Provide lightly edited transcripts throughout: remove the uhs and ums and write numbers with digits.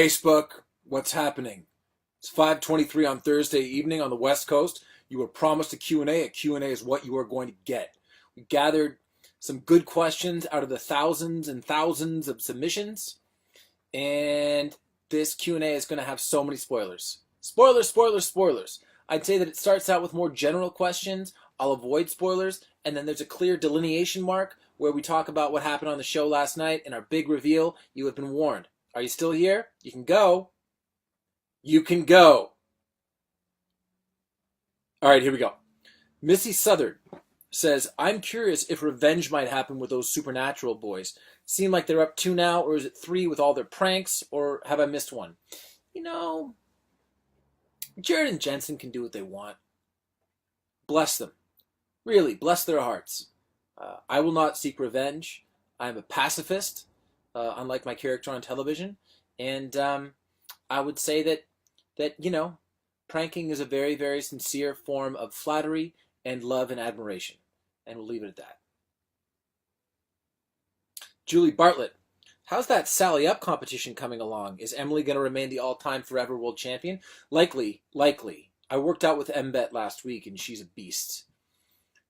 Facebook, what's happening? It's 5:23 on Thursday evening on the West Coast. You were promised a Q&A. A Q&A is what you are going to get. We gathered some good questions out of the thousands and thousands of submissions, and this Q&A is going to have so many spoilers. Spoilers, spoilers, spoilers. I'd say that it starts out with more general questions. I'll avoid spoilers, and then there's a clear delineation mark where we talk about what happened on the show last night and our big reveal. You have been warned. Are you still here? You can go. You can go. All right, here we go. Missy Southard says, I'm curious if revenge might happen with those Supernatural boys. Seem like they're up 2 now, or is it 3 with all their pranks, or have I missed one? You know, Jared and Jensen can do what they want. Bless them. Really, bless their hearts. I will not seek revenge. I'm a pacifist, unlike my character on television. And I would say that, you know, pranking is a very, very sincere form of flattery and love and admiration. And we'll leave it at that. Julie Bartlett. How's that Sally Up competition coming along? Is Emily going to remain the all-time forever world champion? Likely. I worked out with Mbet last week, and she's a beast.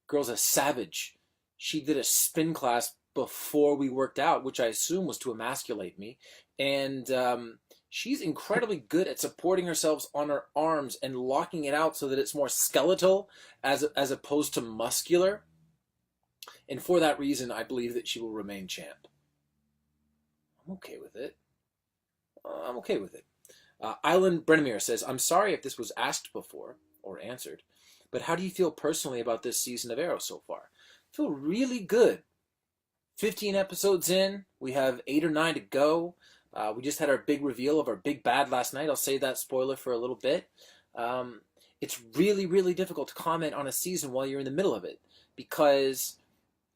Girl's a savage. She did a spin class before we worked out, which I assume was to emasculate me. And she's incredibly good at supporting herself on her arms and locking it out so that it's more skeletal as opposed to muscular. And for that reason, I believe that she will remain champ. I'm okay with it. Island Brennemere says, I'm sorry if this was asked before or answered, but how do you feel personally about this season of Arrow so far? I feel really good. 15 episodes in. We have 8 or 9 to go. We just had our big reveal of our big bad last night. I'll save that spoiler for a little bit. It's really, really difficult to comment on a season while you're in the middle of it because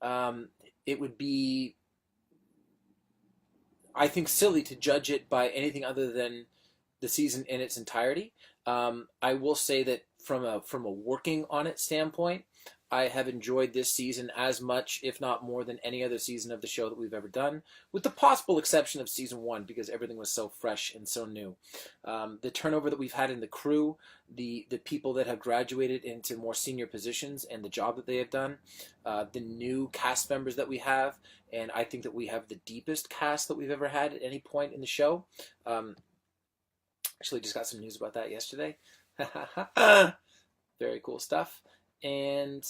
it would be, I think, silly to judge it by anything other than the season in its entirety. I will say that from a working on it standpoint, I have enjoyed this season as much, if not more, than any other season of the show that we've ever done, with the possible exception of season 1, because everything was so fresh and so new. The turnover that we've had in the crew, the people that have graduated into more senior positions and the job that they have done, the new cast members that we have, and I think that we have the deepest cast that we've ever had at any point in the show. Actually, just got some news about that yesterday. Very cool stuff. And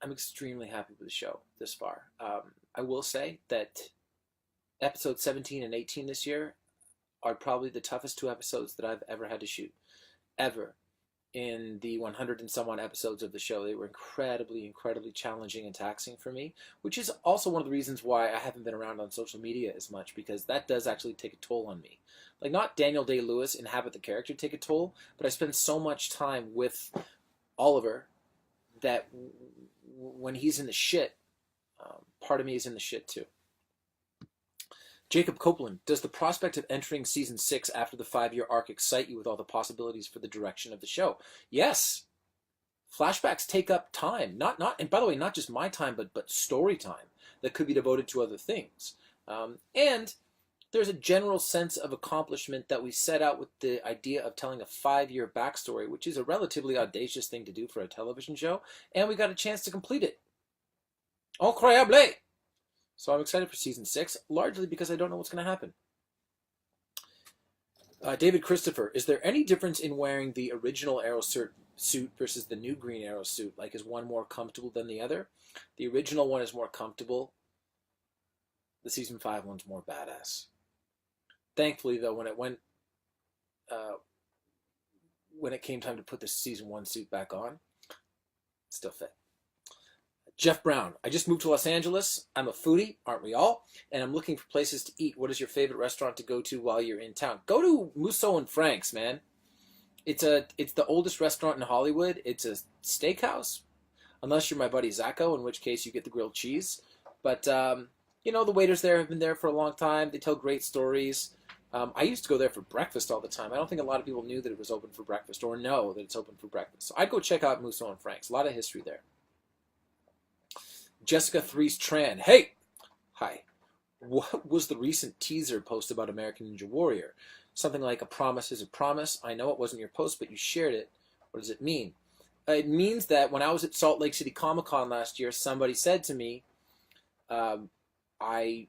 I'm extremely happy with the show this far. I will say that episodes 17 and 18 this year are probably the toughest 2 episodes that I've ever had to shoot. Ever. In the 100 and some odd episodes of the show, they were incredibly, incredibly challenging and taxing for me, which is also one of the reasons why I haven't been around on social media as much, because that does actually take a toll on me. Like, not Daniel Day-Lewis inhabit the character take a toll, but I spend so much time with Oliver that when he's in the shit, part of me is in the shit too. Jacob Copeland, does the prospect of entering season 6 after the 5-year arc excite you with all the possibilities for the direction of the show? Yes. Flashbacks take up time. And by the way, not just my time, but story time that could be devoted to other things. And there's a general sense of accomplishment that we set out with the idea of telling a 5-year backstory, which is a relatively audacious thing to do for a television show, and we got a chance to complete it. Incroyable! So I'm excited for season 6, largely because I don't know what's going to happen. David Christopher, is there any difference in wearing the original Arrow suit versus the new Green Arrow suit? Like, is one more comfortable than the other? The original one is more comfortable. The season 5 one's more badass. Thankfully, though, when it came time to put the season 1 suit back on, it still fit. Jeff Brown, I just moved to Los Angeles. I'm a foodie, aren't we all? And I'm looking for places to eat. What is your favorite restaurant to go to while you're in town? Go to Musso and Frank's, man. It's the oldest restaurant in Hollywood. It's a steakhouse, unless you're my buddy Zacho, in which case you get the grilled cheese. But you know, the waiters there have been there for a long time. They tell great stories. I used to go there for breakfast all the time. I don't think a lot of people knew that it was open for breakfast or know that it's open for breakfast. So I'd go check out Musso and Frank's. A lot of history there. Jessica Threes Tran. Hey! Hi. What was the recent teaser post about American Ninja Warrior? Something like a promise is a promise. I know it wasn't your post, but you shared it. What does it mean? It means that when I was at Salt Lake City Comic Con last year, somebody said to me, I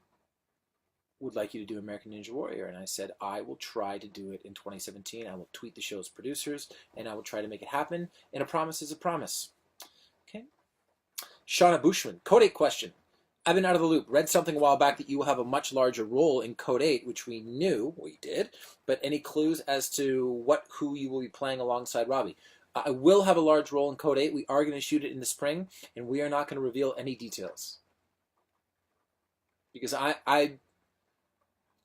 would like you to do American Ninja Warrior. And I said, I will try to do it in 2017. I will tweet the show's producers, and I will try to make it happen. And a promise is a promise. Okay. Shauna Bushman, Code 8 question. I've been out of the loop. Read something a while back that you will have a much larger role in Code 8, which we knew, we did, but any clues as to who you will be playing alongside Robbie? I will have a large role in Code 8. We are going to shoot it in the spring, and we are not going to reveal any details. Because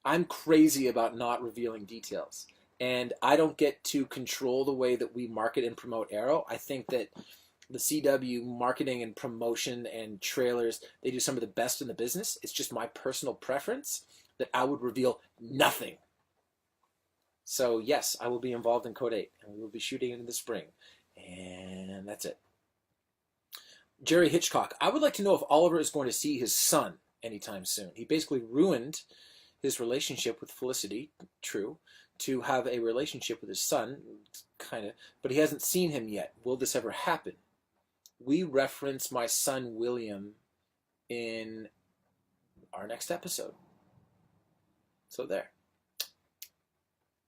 I'm crazy about not revealing details. And I don't get to control the way that we market and promote Arrow. I think that the CW marketing and promotion and trailers, they do some of the best in the business. It's just my personal preference that I would reveal nothing. So yes, I will be involved in Code 8, and we will be shooting it in the spring. And that's it. Jerry Hitchcock, I would like to know if Oliver is going to see his son anytime soon. He basically ruined his relationship with Felicity, true, to have a relationship with his son, kind of, but he hasn't seen him yet. Will this ever happen? We reference my son William in our next episode. So there.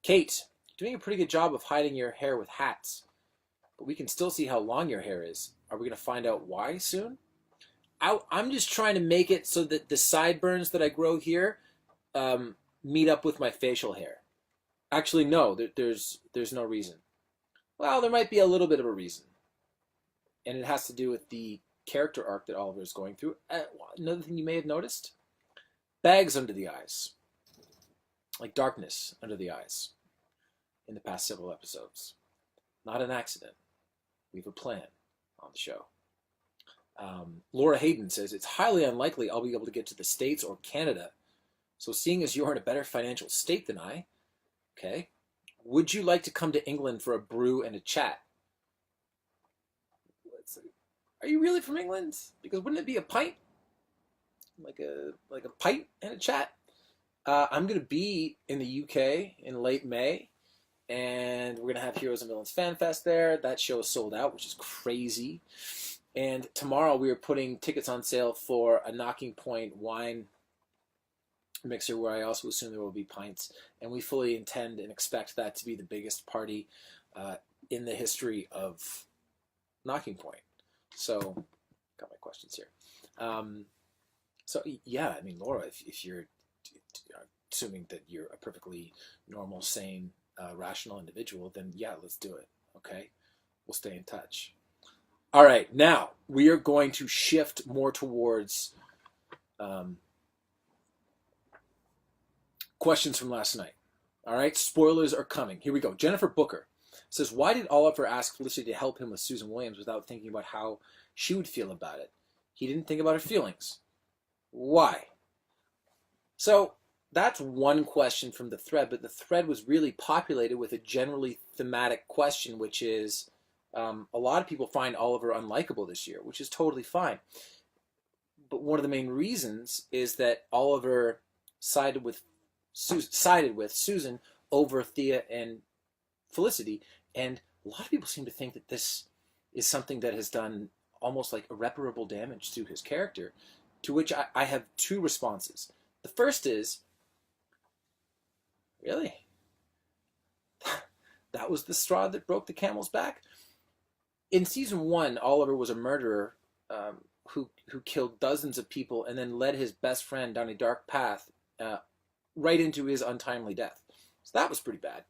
Kate, doing a pretty good job of hiding your hair with hats, but we can still see how long your hair is. Are we going to find out why soon? I'm just trying to make it so that the sideburns that I grow here meet up with my facial hair. Actually, no, there's no reason. Well, there might be a little bit of a reason. And it has to do with the character arc that Oliver is going through. Another thing you may have noticed, bags under the eyes. Like darkness under the eyes in the past several episodes. Not an accident. We have a plan on the show. Laura Hayden says, it's highly unlikely I'll be able to get to the States or Canada. So seeing as you're in a better financial state than I, okay, would you like to come to England for a brew and a chat? Are you really from England? Because wouldn't it be a pint? Like a pint and a chat? I'm going to be in the UK in late May, and we're going to have Heroes and Villains Fan Fest there. That show is sold out, which is crazy. And tomorrow we are putting tickets on sale for a Knocking Point wine mixer, where I also assume there will be pints. And we fully intend and expect that to be the biggest party in the history of Knocking Point. So, got my questions here. So, yeah, I mean, Laura, if you're assuming that you're a perfectly normal, sane, rational individual, then yeah, let's do it, okay? We'll stay in touch. All right, now we are going to shift more towards questions from last night. All right, spoilers are coming. Here we go. Jennifer Booker says, why did Oliver ask Felicity to help him with Susan Williams without thinking about how she would feel about it? He didn't think about her feelings. Why? So that's one question from the thread, but the thread was really populated with a generally thematic question, which is, a lot of people find Oliver unlikable this year, which is totally fine. But one of the main reasons is that Oliver sided with Susan over Thea and Felicity, and a lot of people seem to think that this is something that has done almost like irreparable damage to his character, to which I have two responses. The first is, really? That was the straw that broke the camel's back? In season 1, Oliver was a murderer who killed dozens of people and then led his best friend down a dark path right into his untimely death. So that was pretty bad.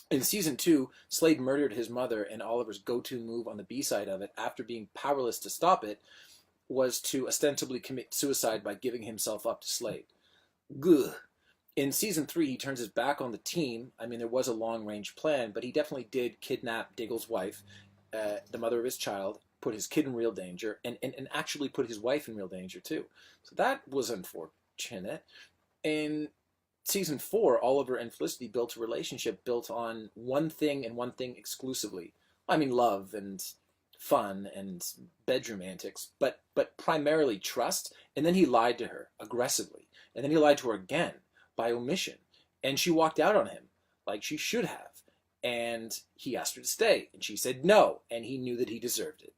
In season 2, Slade murdered his mother, and Oliver's go-to move on the B-side of it, after being powerless to stop it, was to ostensibly commit suicide by giving himself up to Slade. Gugh. In season 3, he turns his back on the team. I mean, there was a long-range plan, but he definitely did kidnap Diggle's wife, the mother of his child, put his kid in real danger, and actually put his wife in real danger too. So that was unfortunate. In season 4, Oliver and Felicity built a relationship built on one thing and one thing exclusively. I mean, love and fun and bedroom antics, but primarily trust. And then he lied to her aggressively. And then he lied to her again by omission. And she walked out on him like she should have. And he asked her to stay, and she said no, and he knew that he deserved it.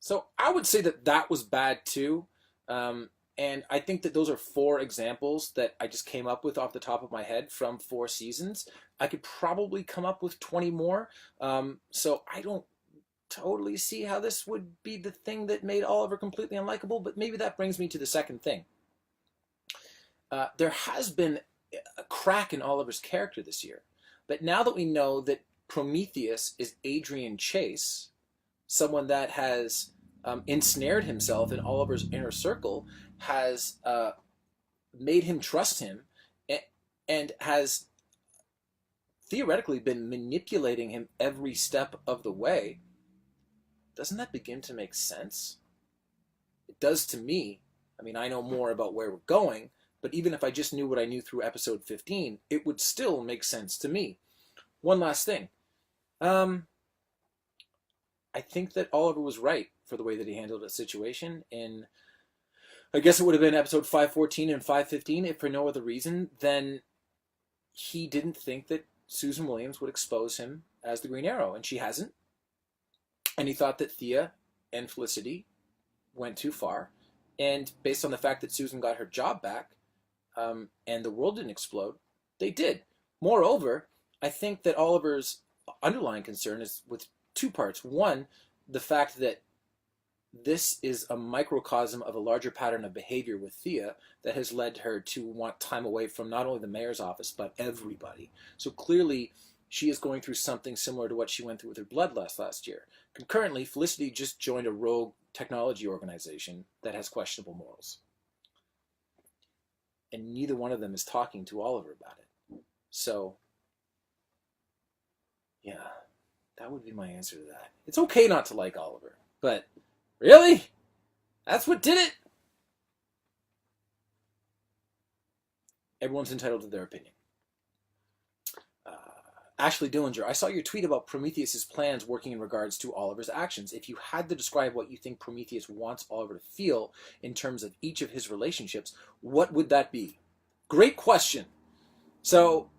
So I would say that that was bad too. And I think that those are 4 examples that I just came up with off the top of my head from 4 seasons. I could probably come up with 20 more. So I don't totally see how this would be the thing that made Oliver completely unlikable, but maybe that brings me to the second thing. There has been a crack in Oliver's character this year. But now that we know that Prometheus is Adrian Chase, someone that has ensnared himself in Oliver's inner circle, has made him trust him, and has theoretically been manipulating him every step of the way, doesn't that begin to make sense? It does to me. I mean, I know more about where we're going, but even if I just knew what I knew through episode 15, it would still make sense to me. One last thing. I think that Oliver was right for the way that he handled the situation in, I guess it would have been episode 514 and 515, if for no other reason than he didn't think that Susan Williams would expose him as the Green Arrow, and she hasn't. And he thought that Thea and Felicity went too far. And based on the fact that Susan got her job back, and the world didn't explode, they did. Moreover, I think that Oliver's underlying concern is with 2 parts. One, the fact that this is a microcosm of a larger pattern of behavior with Thea that has led her to want time away from not only the mayor's office, but everybody. So clearly, she is going through something similar to what she went through with her bloodlust last year. Concurrently, Felicity just joined a rogue technology organization that has questionable morals. And neither one of them is talking to Oliver about it. So, yeah, that would be my answer to that. It's okay not to like Oliver, but really? That's what did it? Everyone's entitled to their opinion. Ashley Dillinger, I saw your tweet about Prometheus's plans working in regards to Oliver's actions. If you had to describe what you think Prometheus wants Oliver to feel in terms of each of his relationships, what would that be? Great question. So,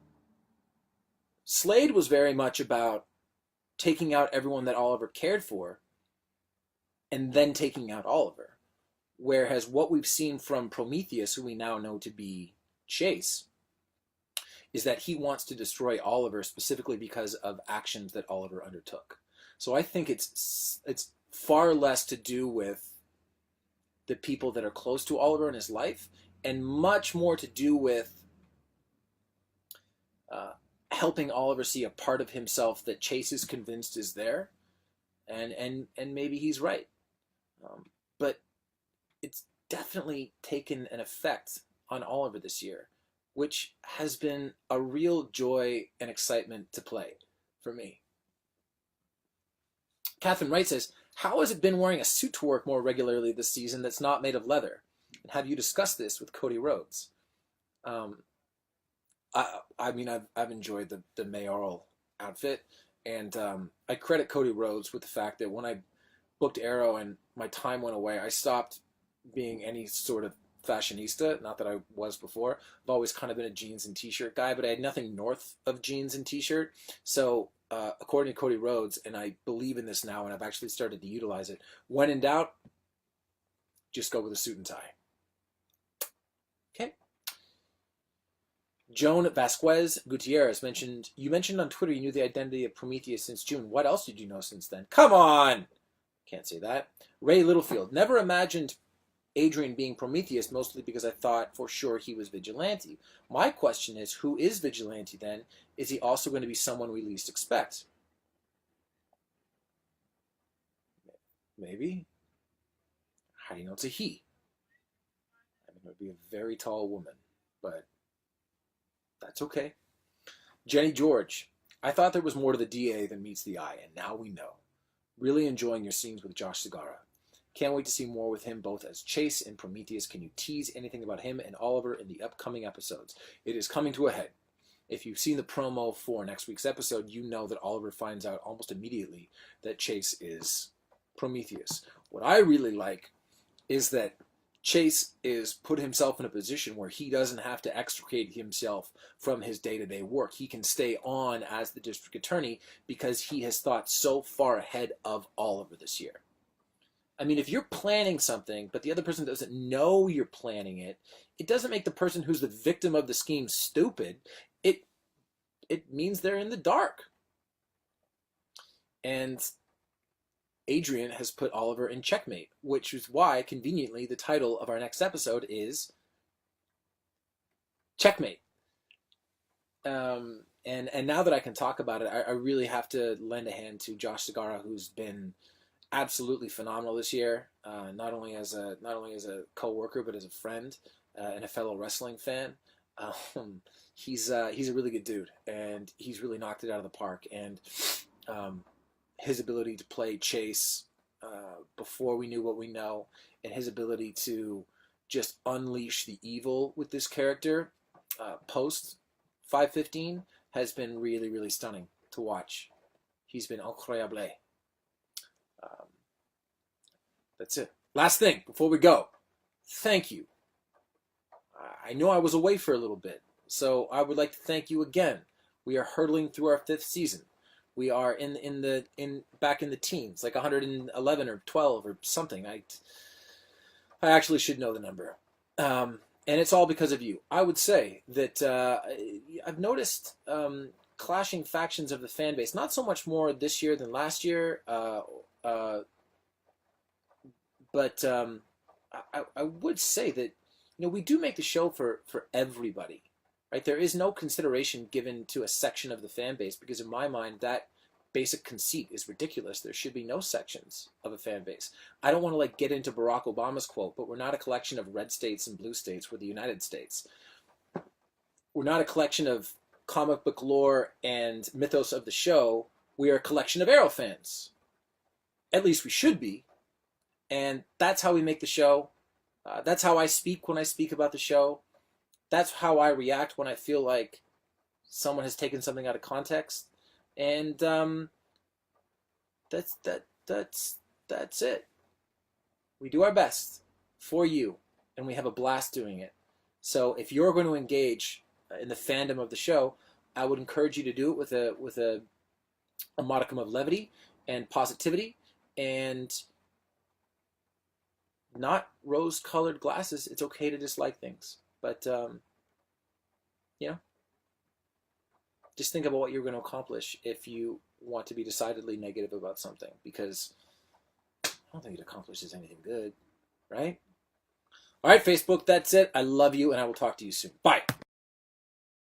Slade was very much about taking out everyone that Oliver cared for and then taking out Oliver. Whereas what we've seen from Prometheus, who we now know to be Chase, is that he wants to destroy Oliver specifically because of actions that Oliver undertook. So I think it's far less to do with the people that are close to Oliver in his life, and much more to do with helping Oliver see a part of himself that Chase is convinced is there, and maybe he's right. But it's definitely taken an effect on Oliver this year, which has been a real joy and excitement to play for me. Catherine Wright says, how has it been wearing a suit to work more regularly this season that's not made of leather? And have you discussed this with Cody Rhodes? I mean, I've enjoyed the mayoral outfit, and I credit Cody Rhodes with the fact that when I booked Arrow and my time went away, I stopped being any sort of fashionista. Not that I was before. I've always kind of been a jeans and t-shirt guy, but I had nothing north of jeans and t-shirt. So according to Cody Rhodes, and I believe in this now, and I've actually started to utilize it, when in doubt, just go with a suit and tie. Okay. Joan Vasquez Gutierrez mentioned, you mentioned on Twitter you knew the identity of Prometheus since June. What else did you know since then? Come on! Can't say that. Ray Littlefield, never imagined Adrian being Prometheus, mostly because I thought for sure he was Vigilante. My question is, who is Vigilante then? Is he also going to be someone we least expect? Maybe. How do you know it's a he? I mean, it would be a very tall woman, but that's okay. Jenny George, I thought there was more to the DA than meets the eye, and now we know. Really enjoying your scenes with Josh Segarra. Can't wait to see more with him both as Chase and Prometheus. Can you tease anything about him and Oliver in the upcoming episodes? It is coming to a head. If you've seen the promo for next week's episode, you know that Oliver finds out almost immediately that Chase is Prometheus. What I really like is that Chase is put himself in a position where he doesn't have to extricate himself from his day-to-day work. He can stay on as the district attorney because he has thought so far ahead of Oliver this year. I mean, if you're planning something, but the other person doesn't know you're planning it, it doesn't make the person who's the victim of the scheme stupid. It means they're in the dark. And Adrian has put Oliver in checkmate, which is why, conveniently, the title of our next episode is Checkmate. And now that I can talk about it, I really have to lend a hand to Josh Segarra, who's been absolutely phenomenal this year, not only as a co-worker, but as a friend and a fellow wrestling fan. He's a really good dude, and he's really knocked it out of the park. And his ability to play Chase before we knew what we know, and his ability to just unleash the evil with this character post 515 has been really, really stunning to watch. He's been incroyable. That's it. Last thing before we go. Thank you. I know I was away for a little bit, so I would like to thank you again. We are hurtling through our 5th season. We are back in the teens, like 111 or 12 or something. I actually should know the number, and it's all because of you. I would say that I've noticed clashing factions of the fan base. Not so much more this year than last year, but I would say that we do make the show for everybody. Right? There is no consideration given to a section of the fan base because in my mind that basic conceit is ridiculous. There should be no sections of a fan base. I don't want to get into Barack Obama's quote, but we're not a collection of red states and blue states. We're the United States. We're not a collection of comic book lore and mythos of the show. We are a collection of Arrow fans. At least we should be. And that's how we make the show. That's how I speak when I speak about the show. That's how I react when I feel like someone has taken something out of context, and that's it. We do our best for you, and we have a blast doing it. So if you're going to engage in the fandom of the show, I would encourage you to do it with a modicum of levity and positivity, and not rose-colored glasses. It's okay to dislike things. But, just think about what you're going to accomplish if you want to be decidedly negative about something, because I don't think it accomplishes anything good, right? All right, Facebook, that's it. I love you, and I will talk to you soon. Bye.